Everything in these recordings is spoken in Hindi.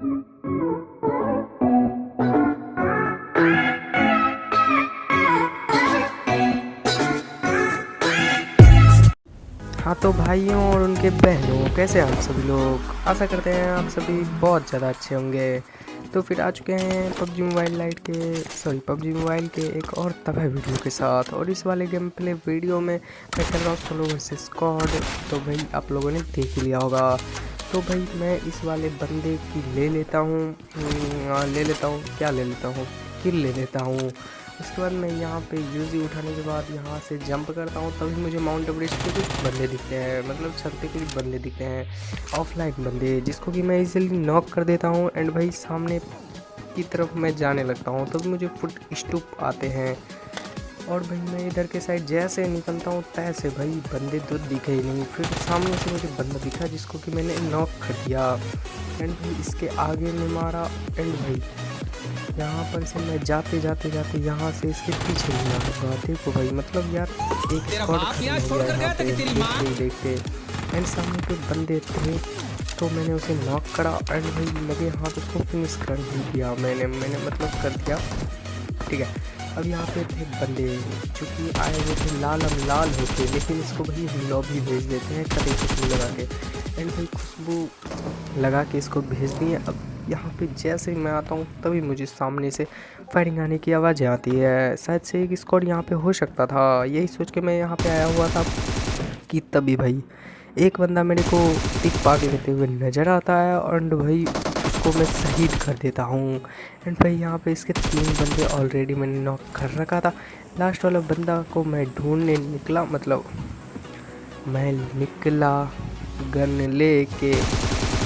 हाँ तो भाइयों और उनके बहनों, कैसे हैं आप सभी लोग। आशा करते हैं आप सभी बहुत ज़्यादा अच्छे होंगे। तो फिर आ चुके हैं पबजी मोबाइल के एक और तबाह वीडियो के साथ। और इस वाले गेम प्ले वीडियो में मैं कर रहा हूँ सोलो वर्सेस स्क्वाड। तो भाई आप लोगों ने देख ही लिया होगा। तो भाई मैं इस वाले बंदे की ले लेता हूँ क्या ले लेता हूँ, किल ले लेता हूँ। उसके बाद मैं यहाँ पे यूजी उठाने के बाद यहाँ से जंप करता हूँ, तभी मुझे माउंट एवरेस्ट पे कुछ बंदे दिखते हैं, मतलब छत पे कुछ बंदे दिखते हैं, ऑफलाइन बंदे, जिसको कि मैं इजीली नॉक कर देता हूँ। एंड भाई सामने की तरफ मैं जाने लगता हूँ, तभी मुझे फुट स्टूप आते हैं। और भाई मैं इधर के साइड जैसे निकलता हूँ तैसे भाई बंदे तो दिखे ही नहीं। फिर सामने से मुझे बंदा दिखा जिसको कि मैंने नॉक कर दिया। एंड भाई इसके आगे में मारा। एंड भाई यहाँ पर से मैं जाते यहाँ से इसके पीछे नहीं आऊँगा। देखो भाई, मतलब यार एक स्क्वाड देखते एंड सामने पे बंदे थे तो मैंने उसे नॉक करा। एंड भाई लगे हाथ उसको फिनिश कर भी दिया मैंने मतलब कर दिया, ठीक है। अब यहाँ पे थे बंदे जो कि आए हुए थे लाल होके, लेकिन इसको भाई लॉबी भेज देते हैं कभी खुशबू लगा के। एंड भाई खुशबू लगा के इसको भेज दिए। अब यहाँ पे जैसे ही मैं आता हूँ तभी मुझे सामने से फायरिंग आने की आवाज़ें आती है। शायद से एक स्क्वाड यहाँ पे हो सकता था, यही सोच के मैं यहाँ पे आया हुआ था कि तभी भाई एक बंदा मेरे को टिक पाके देते हुए नज़र आता है। एंड भाई उसको मैं शहीद कर देता हूँ। एंड भाई यहाँ पे इसके 3 बंदे ऑलरेडी मैंने नॉक कर रखा था। लास्ट वाला बंदा को मैं ढूंढने निकला, मतलब मैं निकला गन लेके,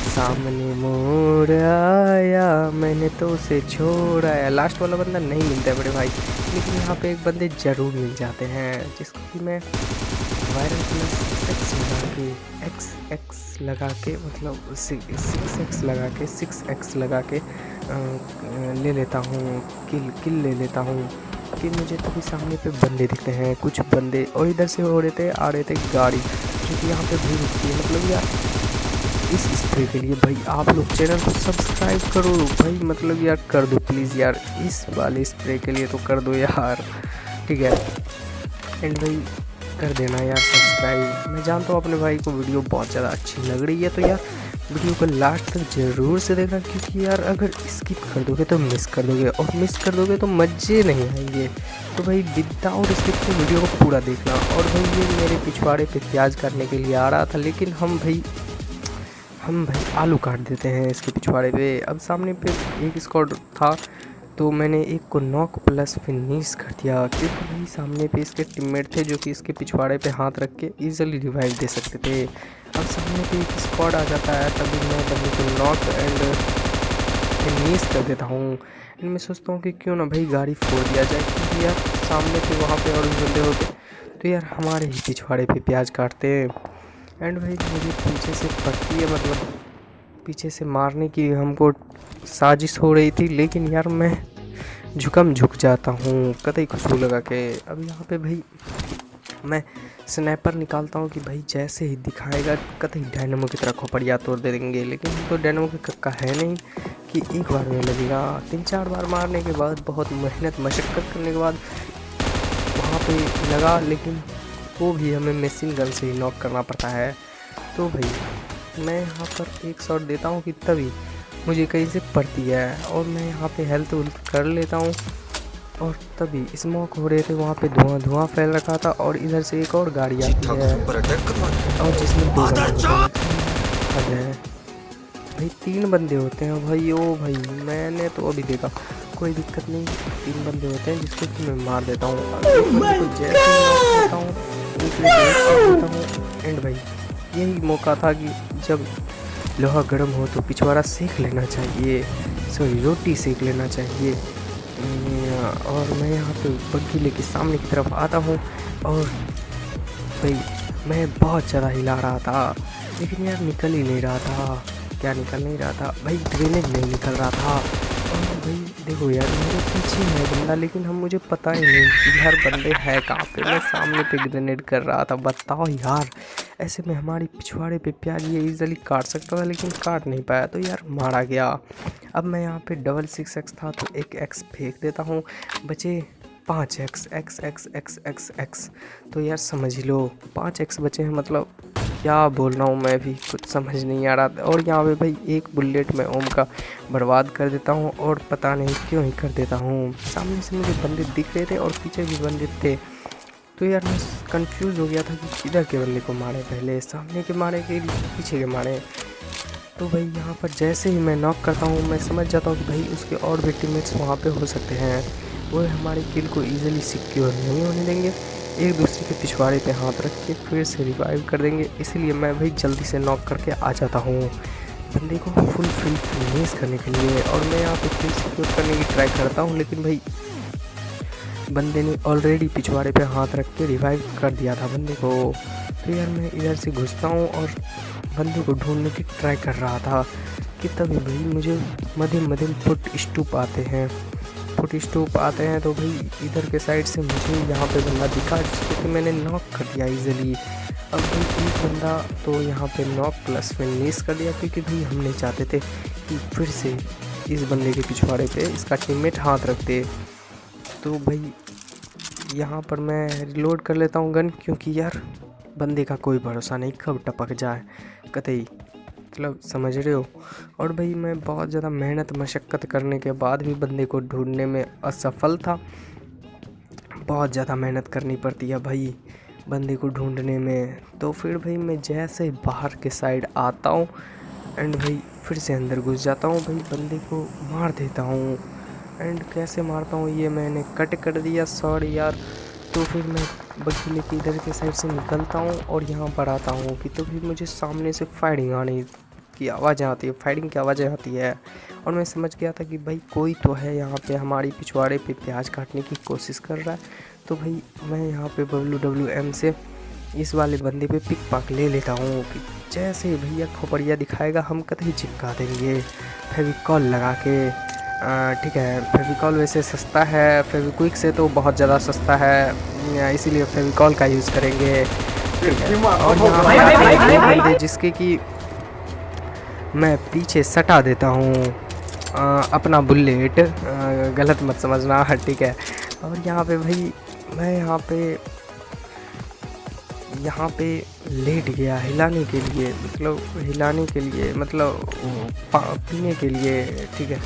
सामने मोड़ आया, मैंने तो उसे छोड़ आया। लास्ट वाला बंदा नहीं मिलता है बड़े भाई, लेकिन यहाँ पे एक बंदे ज़रूर मिल जाते हैं जिसको कि मैं वायरल प्लस एक्स लगा के मतलब 6x लगा के ले लेता हूँ, किल ले लेता हूँ। कि मुझे तभी सामने पे बंदे दिखते हैं, कुछ बंदे, और इधर से आ रहे थे गाड़ी जो कि यहाँ पे भी रुकती है। मतलब यार इस स्प्रे के लिए भाई आप लोग चैनल को सब्सक्राइब करो भाई, मतलब यार कर दो प्लीज़ यार, इस वाले स्प्रे के लिए तो कर दो यार, ठीक है। एंड भाई कर देना यार सब्सक्राइब। मैं जानता हूँ अपने भाई को वीडियो बहुत ज़्यादा अच्छी लग रही है, तो यार वीडियो को लास्ट तक ज़रूर से देखना, क्योंकि यार अगर स्किप कर दोगे तो मिस कर दोगे, और मिस कर दोगे तो मज़े नहीं आएंगे। तो भाई विदाउट स्किप के वीडियो को पूरा देखना। और भाई ये मेरे पिछवाड़े पे प्याज काटने के लिए आ रहा था, लेकिन हम भाई आलू काट देते हैं इसके पिछवाड़े पे। अब सामने पे एक स्क्वाड था तो मैंने एक को नॉक प्लस फिनिश कर दिया, क्योंकि भाई सामने पे इसके टीममेट थे जो कि इसके पिछवाड़े पे हाथ रख के ईजिली रिवाइव दे सकते थे। अब सामने पे एक स्क्वाड आ जाता है तभी मैं बंदे को नॉक एंड फिनिश कर देता हूँ। एंड मैं सोचता हूँ कि क्यों ना भाई गाड़ी फोड़ दिया जाए, क्योंकि यार सामने पे वहाँ पे और भी बंदे होते तो यार हमारे ही पिछवाड़े पे प्याज काटते। एंड भाई मुझे पीछे से पड़ती है, मतलब पीछे से मारने की हमको साजिश हो रही थी, लेकिन यार मैं झुक जाता हूँ कतई खुशबू लगा के। अब यहाँ पे भाई मैं स्नैपर निकालता हूँ कि भाई जैसे ही दिखाएगा कतई डायनामो की तरह खोपड़िया तोड़ दे देंगे, लेकिन तो डायनामो की कक्का है नहीं कि एक बार में लगेगा। 3-4 बार मारने के बाद, बहुत मेहनत मशक्क़त करने के बाद वहाँ पे लगा, लेकिन वो भी हमें मशीन गन से ही नॉक करना पड़ता है। तो भाई मैं यहाँ पर एक शॉट देता हूँ कि तभी मुझे कहीं से पड़ती है, और मैं यहाँ पे हेल्थ कर लेता हूँ। और तभी स्मोक हो रहे थे, वहाँ पे धुआं फैल रखा था, और इधर से एक और गाड़ी आती है और जिसमें 2 बंदे हैं भाई, 3 बंदे होते हैं भाई। ओ भाई मैंने तो अभी देखा, कोई दिक्कत नहीं, 3 बंदे होते हैं जिसको कि मैं मार देता हूँ। एंड भाई यही मौका था कि जब लोहा गर्म हो तो पिछवाड़ा सेक लेना चाहिए, सॉरी रोटी सेक लेना चाहिए। और मैं यहाँ पे बग्गी लेके सामने की तरफ आता हूँ, और भाई मैं बहुत ज़्यादा हिला रहा था, लेकिन यार निकल ही नहीं रहा था। क्या निकल नहीं रहा था भाई? ग्रेनेड नहीं निकल रहा था। और भाई देखो यार मेरे पीछे है बंदा, लेकिन मुझे पता ही नहीं कि यार बंदे है कहाँ पे। मैं सामने पे ग्रेनेड कर रहा था, बताओ यार ऐसे में हमारी पिछवाड़े पे प्यार ये ईज़िली काट सकता था, लेकिन काट नहीं पाया, तो यार मारा गया। अब मैं यहाँ पे डबल 6x था तो एक x फेंक देता हूँ, बचे 5x x x x x x। तो यार समझ ही लो 5x बचे हैं, मतलब क्या बोल रहा हूँ मैं भी कुछ समझ नहीं आ रहा था। और यहाँ पे भाई एक बुलेट मैं ओम का बर्बाद कर देता हूँ, और पता नहीं क्यों ही कर देता हूँ। सामने से मुझे बंदे दिख रहे थे और पीछे भी बंदे थे, तो यार मैं कंफ्यूज हो गया था कि किधर के बंदे को मारे, पहले सामने के मारे कि पीछे के मारे। तो भाई यहाँ पर जैसे ही मैं नॉक करता हूँ मैं समझ जाता हूँ कि भाई उसके और भी टीममेट्स वहाँ पे हो सकते हैं, वो हमारी किल को इजीली सिक्योर नहीं होने देंगे, एक दूसरे के पिछवाड़े पे हाथ रख के फिर से रिवाइव कर देंगे। इसीलिए मैं भाई जल्दी से नॉक करके आ जाता हूँ बंदे को फुल फिनिश करने के लिए, और मैं यहाँ पे किल सिक्योर करने की ट्राई करता हूँ, लेकिन भाई बंदे ने ऑलरेडी पिछवाड़े पे हाथ रख के रिवाइव कर दिया था बंदे को। तो यार मैं इधर से घुसता हूँ और बंदे को ढूंढने की ट्राई कर रहा था कि तभी भाई मुझे मध्यम फुट स्टूप आते हैं, तो भाई इधर के साइड से मुझे यहाँ पे बंदा दिखा, जिसको कि मैंने नॉक कर दिया ईजिली। अब भाई एक बंदा तो यहाँ पे नॉक प्लस फिनिश कर दिया, क्योंकि भाई हम नहीं चाहते थे कि फिर से इस बंदे के पिछवाड़े पे इसका टीममेट हाथ रख दे। तो भाई यहाँ पर मैं रिलोड कर लेता हूँ गन, क्योंकि यार बंदे का कोई भरोसा नहीं, कब टपक जाए कतई, मतलब समझ रहे हो। और भाई मैं बहुत ज़्यादा मेहनत मशक्क़त करने के बाद भी बंदे को ढूंढने में असफल था। बहुत ज़्यादा मेहनत करनी पड़ती है भाई बंदे को ढूंढने में। तो फिर भाई मैं जैसे बाहर के साइड आता हूँ एंड भाई फिर से अंदर घुस जाता हूँ, भाई बंदे को मार देता हूँ। एंड कैसे मारता हूँ ये मैंने कट कर दिया, सॉरी यार। तो फिर मैं बग्गी लेके इधर के साइड से निकलता हूँ और यहाँ पर आता हूँ कि तो फिर मुझे सामने से फायरिंग की आवाज़ें आती है, और मैं समझ गया था कि भाई कोई तो है यहाँ पे हमारी पिछवाड़े पे प्याज काटने की कोशिश कर रहा है। तो भाई मैं यहाँ पे WWM से इस वाले बंदे पे पिक पाक ले लेता हूँ कि जैसे भैया खोपड़िया दिखाएगा हम कतई चिपका देंगे फेविकॉल लगा के। ठीक है, फेविकॉल वैसे सस्ता है, फेविक्विक से तो बहुत ज़्यादा सस्ता है, इसीलिए फेविकॉल का यूज़ करेंगे। और यहाँ बंदे जिसके कि मैं पीछे सटा देता हूँ अपना बुलेट, गलत मत समझना, ठीक है। और यहाँ पे भाई मैं यहाँ पे लेट गया हिलाने के लिए, मतलब पीने के लिए, ठीक है,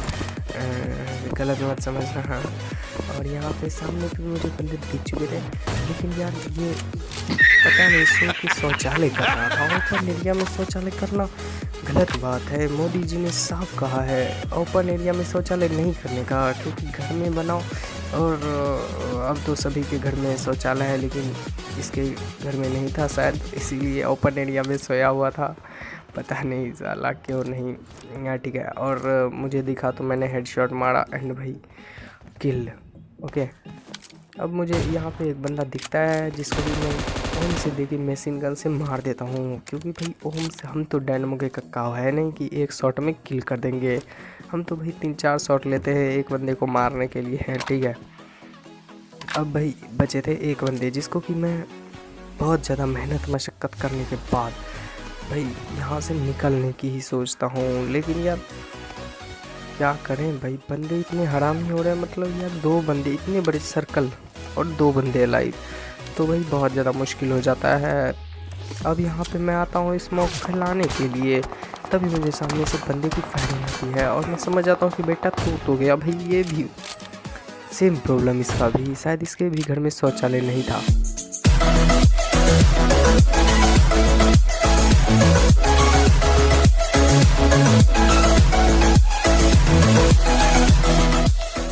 गलत मत समझना। हाँ, और यहाँ पे सामने पे मुझे बंदे दिख चुके थे, लेकिन यार ये पता नहीं सो कि शौचालय कर रहा था। ओपन एरिया में शौचालय करना गलत बात है, मोदी जी ने साफ कहा है ओपन एरिया में शौचालय नहीं करने का, क्योंकि घर में बनाओ। और अब तो सभी के घर में शौचालय है, लेकिन इसके घर में नहीं था शायद, इसीलिए ओपन एरिया में सोया हुआ था, पता नहीं साला क्यों नहीं। ठीक है, और मुझे दिखा तो मैंने हेडशॉट मारा एंड भाई किल। ओके, अब मुझे यहाँ पे एक बंदा दिखता है जिसको भी मैं ओम से देखी मशीन गन से मार देता हूँ, क्योंकि भाई ओम से हम तो डायनामो के कक्काव है नहीं कि एक शॉट में किल कर देंगे, हम तो भाई 3-4 शॉट लेते हैं एक बंदे को मारने के लिए है। ठीक है, अब भाई बचे थे एक बंदे जिसको कि मैं बहुत ज़्यादा मेहनत मशक्क़त करने के बाद भाई यहाँ से निकलने की ही सोचता हूँ, लेकिन यार क्या करें भाई, बंदे इतने हरामी हो रहे हैं। मतलब यार 2 बंदे, इतने बड़े सर्कल और 2 बंदे लाइव, तो भाई बहुत ज़्यादा मुश्किल हो जाता है। अब यहाँ पे मैं आता हूँ स्मोक फैलाने के लिए, तभी मुझे सामने से बंदे की फायरिंग आती है और मैं समझ जाता हूँ कि बेटा तू तो गया। भाई ये भी सेम प्रॉब्लम इसका भी, शायद इसके भी घर में शौचालय नहीं था।